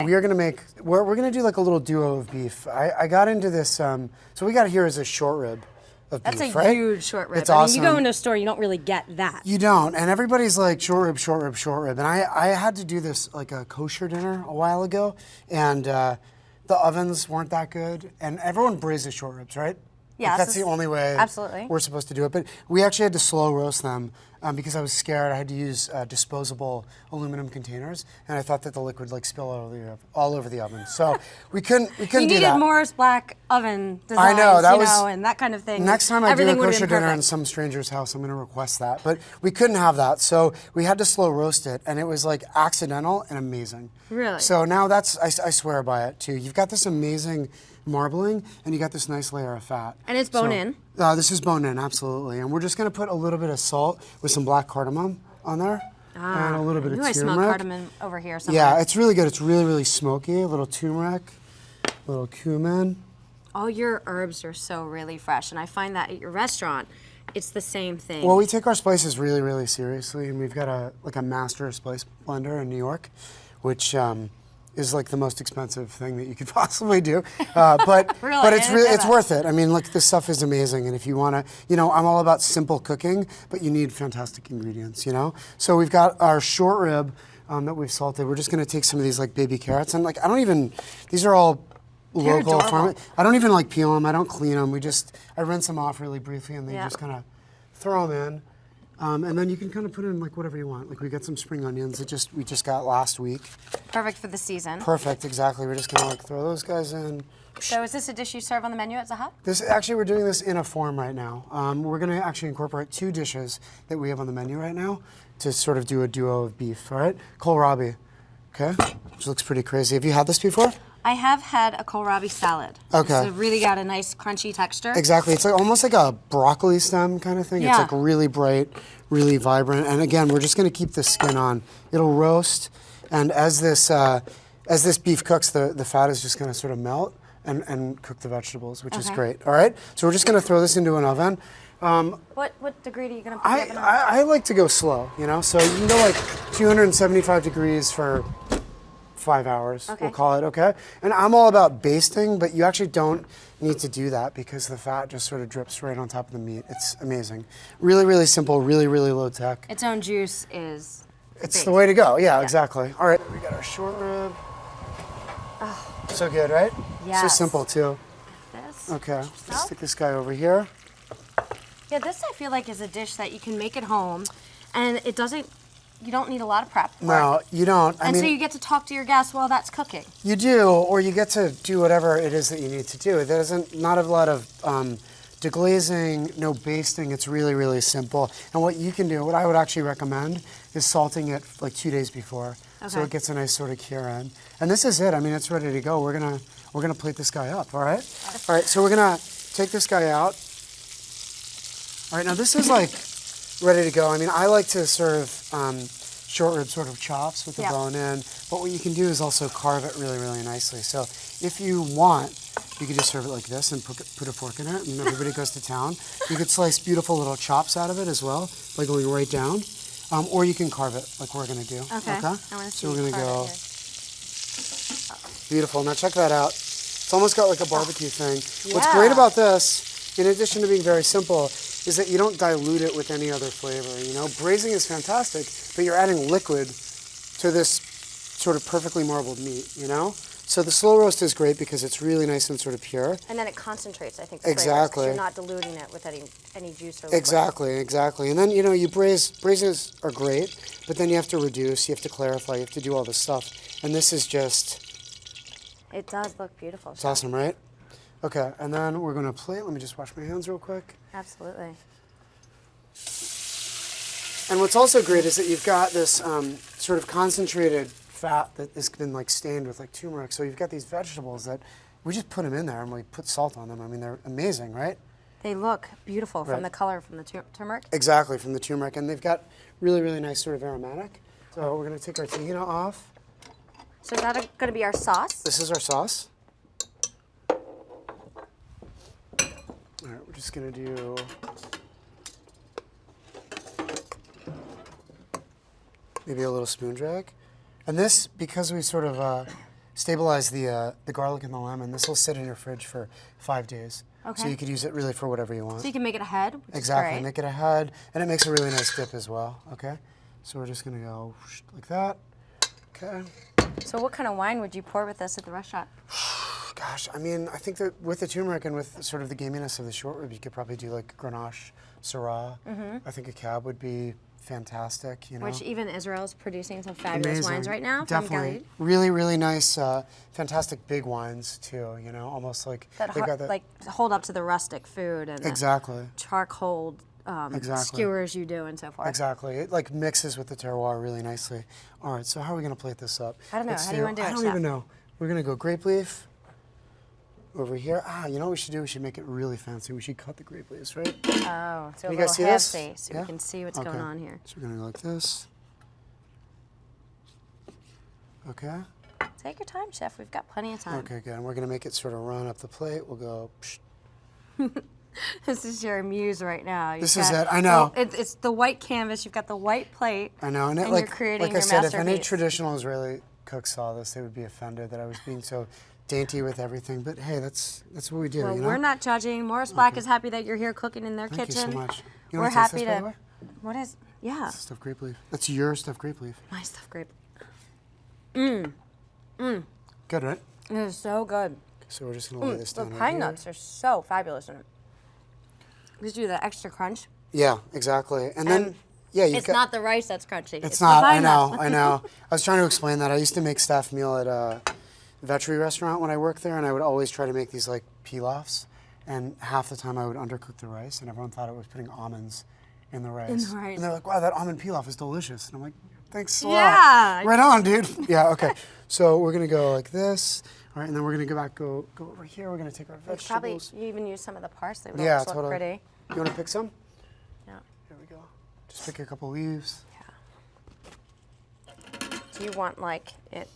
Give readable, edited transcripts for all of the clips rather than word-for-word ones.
we are gonna make, we're gonna do like a little duo of beef. I got into this, so we got here is a short rib of That's beef, a right? huge short rib. It's I mean, awesome. you go into a store, you don't really get that. You don't, and everybody's like short rib, short rib, short rib. And I had to do this like a kosher dinner a while ago, and the ovens weren't that good, and everyone braises short ribs, right? Yeah, Like, that's the only way absolutely. we're supposed to do it. But we actually had to slow roast them because I was scared. I had to use disposable aluminum containers, and I thought that the liquid like spill all over the oven. So we couldn't do that. You needed Morris Black oven designs, I know, that you was, know, and that kind of thing. Next time I do a Everything would've kosher been dinner in perfect. some stranger's house, I'm going to request that. But we couldn't have that, so we had to slow roast it, and it was like accidental and amazing. Really? So now that's, I swear by it too. You've got this amazing marbling, and you got this nice layer of fat. And it's bone in? This is bone in, absolutely. And we're just going to put a little bit of salt with some black cardamom on there. And a little bit of I smell turmeric. cardamom over here somewhere. Yeah, it's really good. It's really, really smoky. A little turmeric, a little cumin. All your herbs are so really fresh, and I find that at your restaurant, it's the same thing. Well, we take our spices really, really seriously, and we've got a master spice blender in New York, which is like the most expensive thing that you could possibly do. But Really? but it's I didn't know it's that. worth it. I mean, look, this stuff is amazing, and if you want to, you know, I'm all about simple cooking, but you need fantastic ingredients, you know. So we've got our short rib that we've salted. We're just going to take some of these like baby carrots, and like these are all local adorable. farm. I don't even like peel them. I don't clean them. I rinse them off really briefly, and then you Yeah. just kind of throw them in. And then you can kind of put in like whatever you want. Like we got some spring onions that we just got last week. Perfect for the season. Perfect, exactly. We're just gonna like throw those guys in. So is this a dish you serve on the menu at Zahat? We're doing this in a form right now. We're gonna actually incorporate 2 dishes that we have on the menu right now to sort of do a duo of beef. All right, kohlrabi, okay, which looks pretty crazy. Have you had this before? I have had a kohlrabi salad. Okay. It's really got a nice crunchy texture. Exactly. It's like almost like a broccoli stem kind of thing. Yeah. It's like really bright, really vibrant. And again, we're just going to keep the skin on. It'll roast, and as this beef cooks, the fat is just going to sort of melt and cook the vegetables, which is Okay. great. All right. So we're just going to throw this into an oven. What degree are you going to put the oven on? I like to go slow, you know. So you can go like 275 degrees for 5 hours, Okay. we'll call it, okay? And I'm all about basting, but you actually don't need to do that because the fat just sort of drips right on top of the meat. It's amazing. Really, really simple, really, really low tech. Its own juice is It's the way to go, yeah, exactly. All right, we got our short rib. So good, right? So Yes. simple too. this. Okay, So? let's stick this guy over here. Yeah, this I feel like is a dish that you can make at home, and you don't need a lot of prep. for No, it. you don't. And so you get to talk to your guests while that's cooking. You do, or you get to do whatever it is that you need to do. Not a lot of deglazing, no basting. It's really, really simple. And what you can do, what I would actually recommend, is salting it like 2 days before, so Okay. it gets a nice sort of cure in. And this is it. I mean, it's ready to go. We're gonna plate this guy up. All right. All right. So we're gonna take this guy out. All right. Now this is like ready to go. I mean, I like to serve short rib sort of chops with the Yeah. bone in, but what you can do is also carve it really, really nicely. So if you want, you could just serve it like this and put a fork in it, and everybody goes to town. You could slice beautiful little chops out of it as well, by going right down, or you can carve it like we're gonna do. Okay. I want to see So we're gonna part go of it beautiful. Now check that out. It's almost got like a barbecue thing. What's Yeah. great about this, in addition to being very simple, is that you don't dilute it with any other flavor. You know, braising is fantastic, but you're adding liquid to this sort of perfectly marbled meat. You know, so the slow roast is great because it's really nice and sort of pure. And then it concentrates, I think, the flavors, 'cause Exactly. you're not diluting it with any juice or liquid. Exactly. And then you know, braises are great, but then you have to reduce, you have to clarify, you have to do all this stuff, and this is just. It does look beautiful. It's awesome, right? Okay, and then we're gonna plate. Let me just wash my hands real quick. Absolutely. And what's also great is that you've got this sort of concentrated fat that has been like stained with like turmeric. So you've got these vegetables that we just put them in there and we put salt on them. I mean, they're amazing, right? They look beautiful Right. from the color from the turmeric. Exactly, from the turmeric. And they've got really, really nice sort of aromatic. So we're gonna take our tehina off. So is that going to be our sauce? This is our sauce. All right, we're just gonna do maybe a little spoon drag. And this, because we sort of stabilize the garlic and the lemon. This will sit in your fridge for 5 days. Okay. So you could use it really for whatever you want. So you can make it a head, which Exactly. is great. Make it a head, and it makes a really nice dip as well. Okay. So we're just gonna go like that. Okay. So what kind of wine would you pour with this at the restaurant? Gosh, I mean, I think that with the turmeric and with sort of the gaminess of the short rib, you could probably do like Grenache, Syrah. I think a cab would be fantastic. You know. Which even Israel's producing some fabulous Amazing. wines right now. Definitely. Really, really nice, fantastic big wines too, you know, almost like That they've got that. like hold up to the rustic food and Exactly. the charcoal skewers you do and so forth. Exactly. It like mixes with the terroir really nicely. All right, so how are we going to plate this up? I don't know. How do you want to do it, I don't Chef? even know. We're going to go grape leaf over here. You know what we should do? We should make it really fancy. We should cut the grape leaves, right? Oh, so You a guys see little this? hefty, so Yeah? we can see what's Okay. going on here. So we're going to go like this. Okay. Take your time, Chef. We've got plenty of time. Okay, good. And we're going to make it sort of run up the plate. We'll go. This is your muse right now. This is it. I know. Well, it's the white canvas. You've got the white plate. I know, and it, And like, you're creating like I your said, if any masterpiece. traditional Israeli cook saw this, they would be offended that I was being so dainty with everything. But hey, that's what we do. Well, you know? we're not judging. Morris Black is happy that you're here cooking in their Thank kitchen. you so much. You know We're what happy this is, by the to. way? What is? Yeah, It's stuffed grape leaf. That's your stuffed grape leaf. my stuffed grape. Good, right? It is so good. So we're just gonna lay this The down. pine over here. nuts are so fabulous in it. Gives you that extra crunch. Yeah, exactly. And then, yeah, you've It's got. not the rice that's crunchy. It's the not. I pine know. nuts. I know. I was trying to explain that. I used to make staff meal at a veterinary restaurant when I worked there, and I would always try to make these like pilafs, and half the time I would undercook the rice, and everyone thought I was putting almonds in the rice. rice. And they're like, "Wow, that almond pilaf is delicious," and I'm like, "Thanks a lot. Yeah. Right on, dude." Yeah. Okay. So we're gonna go like this. All right, and then we're gonna go over here. We're gonna take our It's probably vegetables. you even use some of the parsley. Would Yeah, almost look totally. pretty. You want to pick some? Yeah. Here we go. Just pick a couple leaves. Do you want like it?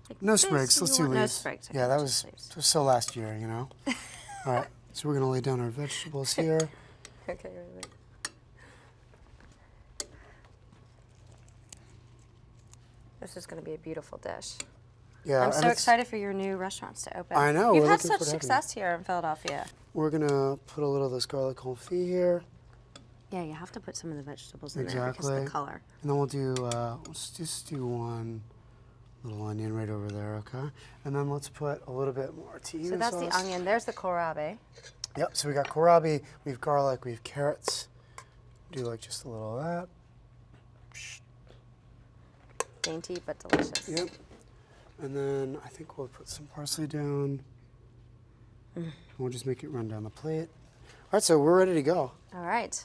Like No this, sprigs. or Let's you do want leaves. No sprigs. Yeah, Okay, that just was leaves. so last year, you know. All right, so we're gonna lay down our vegetables here. Okay. Wait. This is going to be a beautiful dish. Yeah, I'm and so it's- excited for your new restaurants to open. I know, You've we're had looking such forward to having success here in Philadelphia. We're gonna put a little of this garlic confit here, Yeah, you have to put some of the vegetables in there because of exactly. the color. And then we'll do. Let's just do one little onion right over there, okay? And then let's put a little bit more tahina So that's sauce. the onion. There's the kohlrabi. Yep. So we got kohlrabi, we have garlic, we have carrots. Do like just a little of that. Dainty but delicious. Yep. And then I think we'll put some parsley down. And we'll just make it run down the plate. All right, so we're ready to go. All right.